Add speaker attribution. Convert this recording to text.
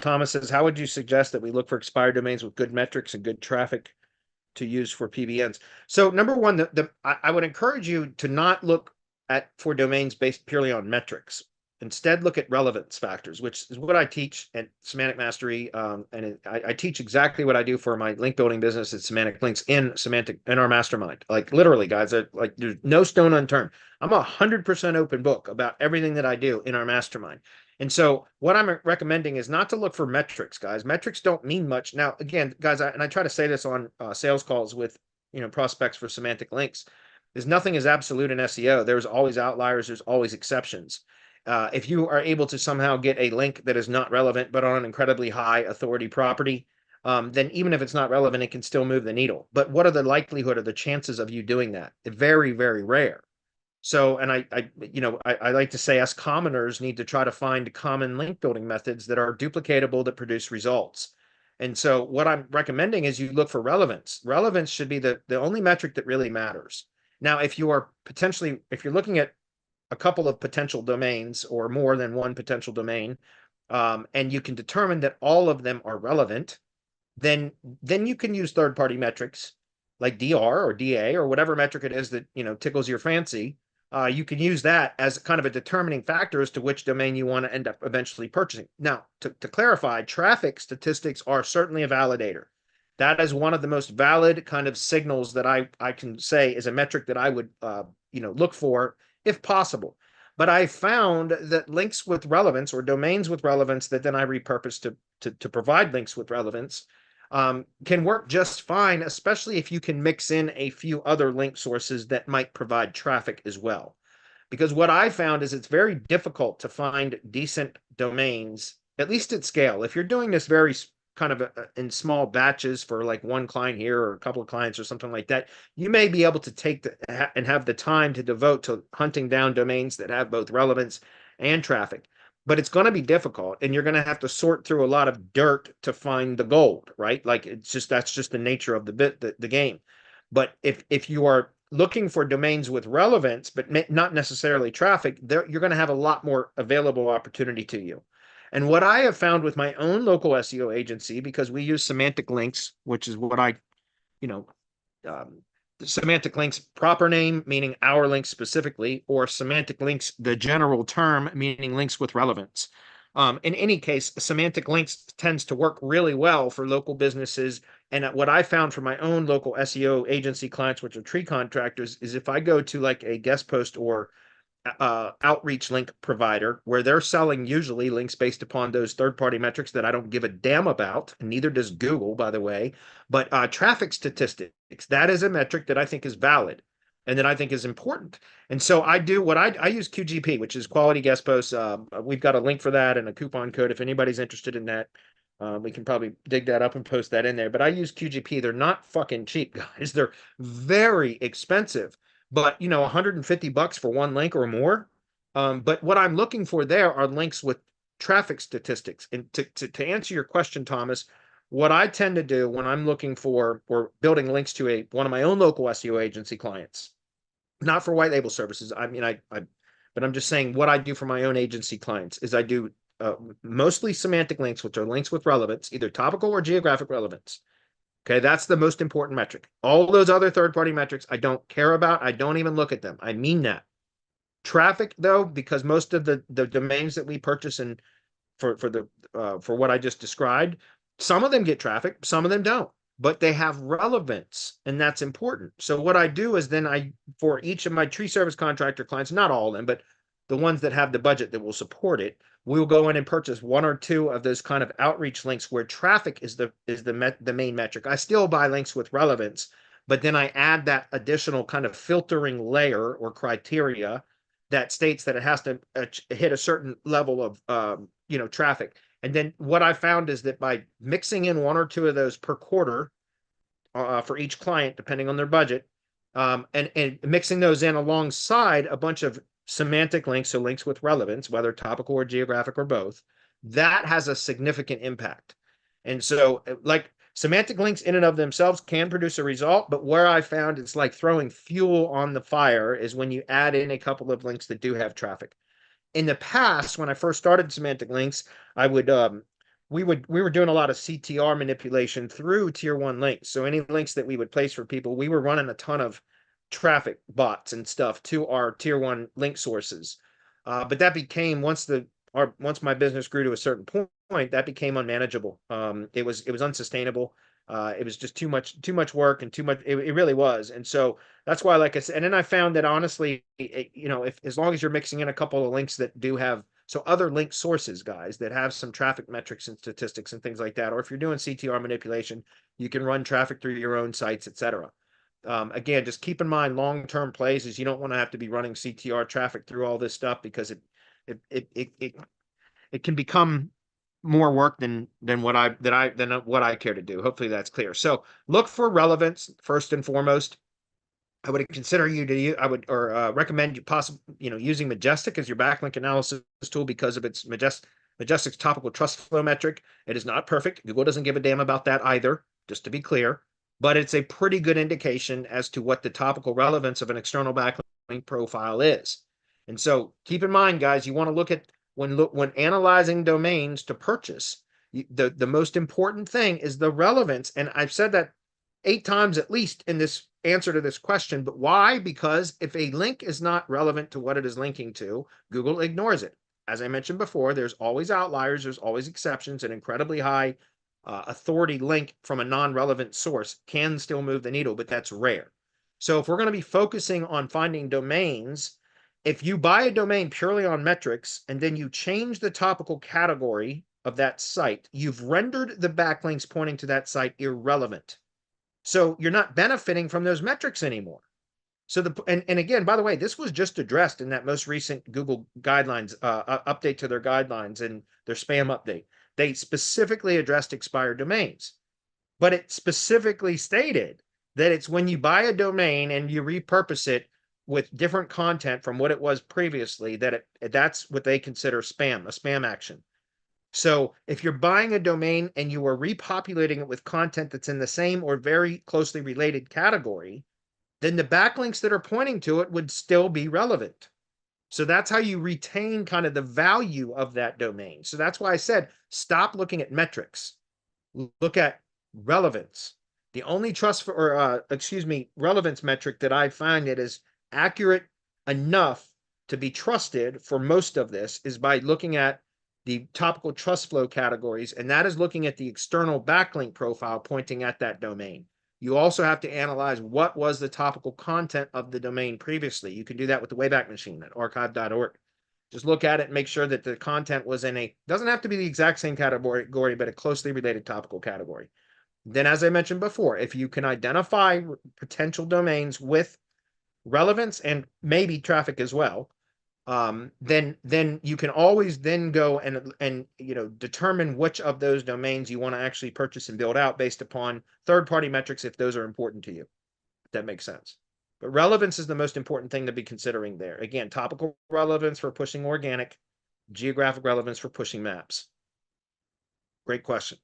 Speaker 1: Thomas says, how would you suggest that we look for expired domains with good metrics and good traffic to use for PBNs? So number one, I would encourage you to not look for domains based purely on metrics. Instead, look at relevance factors, which is what I teach at Semantic Mastery. I teach exactly what I do for my link building business at Semantic Links in our mastermind. Like literally, guys, like there's no stone unturned. I'm 100% open book about everything that I do in our mastermind. And so what I'm recommending is not to look for metrics, guys. Metrics don't mean much. Now, again, guys, I try to say this on sales calls with prospects for Semantic Links. There's nothing is absolute in SEO. There's always outliers. There's always exceptions. If you are able to somehow get a link that is not relevant, but on an incredibly high authority property, then even if it's not relevant, it can still move the needle. But what are the likelihood or the chances of you doing that? Very, very rare. So, and I like to say us commoners need to try to find common link building methods that are duplicatable, that produce results. And so what I'm recommending is you look for relevance. Relevance should be the only metric that really matters. Now, if you're looking at a couple of potential domains or more than one potential domain, and you can determine that all of them are relevant, then you can use third-party metrics like DR or DA or whatever metric it is that tickles your fancy. You can use that as kind of a determining factor as to which domain you want to end up eventually purchasing. Now, to clarify, traffic statistics are certainly a validator. That is one of the most valid kind of signals that I can say is a metric that I would look for if possible. But I found that links with relevance or domains with relevance that then I repurpose to provide links with relevance can work just fine, especially if you can mix in a few other link sources that might provide traffic as well. Because what I found is it's very difficult to find decent domains, at least at scale. If you're doing this very kind of in small batches for like one client here or a couple of clients or something like that, you may be able to take and have the time to devote to hunting down domains that have both relevance and traffic. But it's going to be difficult, and you're going to have to sort through a lot of dirt to find the gold, right? Like that's just the nature of the game. But if you are looking for domains with relevance, but not necessarily traffic, you're going to have a lot more available opportunity to you. And what I have found with my own local SEO agency, because we use Semantic Links, which is what Semantic Links proper name, meaning our links specifically, or Semantic Links, the general term, meaning links with relevance. In any case, Semantic Links tends to work really well for local businesses. And what I found for my own local SEO agency clients, which are tree contractors, is if I go to like a guest post or outreach link provider where they're selling usually links based upon those third-party metrics that I don't give a damn about, and neither does Google, by the way, but traffic statistics, that is a metric that I think is valid and that I think is important. And so I use QGP, which is quality guest posts. We've got a link for that and a coupon code if anybody's interested in that. We can probably dig that up and post that in there, but I use QGP. They're not fucking cheap, guys. They're very expensive. But, $150 for one link or more. But what I'm looking for there are links with traffic statistics. And to answer your question, Thomas, what I tend to do when I'm looking for or building links to one of my own local SEO agency clients, not for white label services. But I'm just saying what I do for my own agency clients is I do mostly semantic links, which are links with relevance, either topical or geographic relevance. Okay, that's the most important metric. All those other third-party metrics, I don't care about. I don't even look at them. I mean that. Traffic, though, because most of the domains that we purchase and for what I just described, some of them get traffic, some of them don't, but they have relevance, and that's important. So what I do is then for each of my tree service contractor clients, not all of them, but the ones that have the budget that will support it, we'll go in and purchase one or two of those kind of outreach links where traffic is the main metric. I still buy links with relevance, but then I add that additional kind of filtering layer or criteria that states that it has to hit a certain level of traffic. And then what I found is that by mixing in one or two of those per quarter for each client, depending on their budget, and mixing those in alongside a bunch of semantic links, so links with relevance, whether topical or geographic or both, that has a significant impact. And so like semantic links in and of themselves can produce a result, but where I found it's like throwing fuel on the fire is when you add in a couple of links that do have traffic. In the past, when I first started semantic links, I would we were doing a lot of CTR manipulation through tier 1 links. So any links that we would place for people, we were running a ton of traffic bots and stuff to our tier 1 link sources. But that became once my business grew to a certain point, that became unmanageable. It was unsustainable. It was just too much work and too much. It really was. And so that's why, like I said, and then I found that honestly, if as long as you're mixing in a couple of links that do have, so other link sources, guys, that have some traffic metrics and statistics and things like that, or if you're doing CTR manipulation, you can run traffic through your own sites, etc. Again, just keep in mind long-term plays is you don't want to have to be running CTR traffic through all this stuff because it can become more work than what I care to do. Hopefully that's clear. So look for relevance first and foremost. I would consider recommend you possibly, using Majestic as your backlink analysis tool because of its Majestic's topical trust flow metric. It is not perfect. Google doesn't give a damn about that either, just to be clear, but it's a pretty good indication as to what the topical relevance of an external backlink profile is. And so keep in mind, guys, you want to look at when analyzing domains to purchase, the most important thing is the relevance. And I've said that 8 times at least in this answer to this question. But why? Because if a link is not relevant to what it is linking to, Google ignores it. As I mentioned before, there's always outliers, there's always exceptions. An incredibly high authority link from a non-relevant source can still move the needle, but that's rare. So if we're going to be focusing on finding domains, if you buy a domain purely on metrics and then you change the topical category of that site, you've rendered the backlinks pointing to that site irrelevant. So you're not benefiting from those metrics anymore. So and again, by the way, this was just addressed in that most recent Google guidelines update to their guidelines and their spam update. They specifically addressed expired domains, but it specifically stated that it's when you buy a domain and you repurpose it with different content from what it was previously that's what they consider a spam action. So if you're buying a domain and you are repopulating it with content that's in the same or very closely related category, then the backlinks that are pointing to it would still be relevant. So that's how you retain kind of the value of that domain. So that's why I said, stop looking at metrics. Look at relevance. The only relevance metric that I find that is accurate enough to be trusted for most of this is by looking at the topical trust flow categories, and that is looking at the external backlink profile pointing at that domain. You also have to analyze what was the topical content of the domain previously. You can do that with the Wayback Machine at archive.org. Just look at it and make sure that the content was doesn't have to be the exact same category, but a closely related topical category. Then, as I mentioned before, if you can identify potential domains with relevance and maybe traffic as well, then you can always then go and determine which of those domains you want to actually purchase and build out based upon third-party metrics if those are important to you. If that makes sense. But relevance is the most important thing to be considering there. Again, topical relevance for pushing organic, geographic relevance for pushing maps. Great question.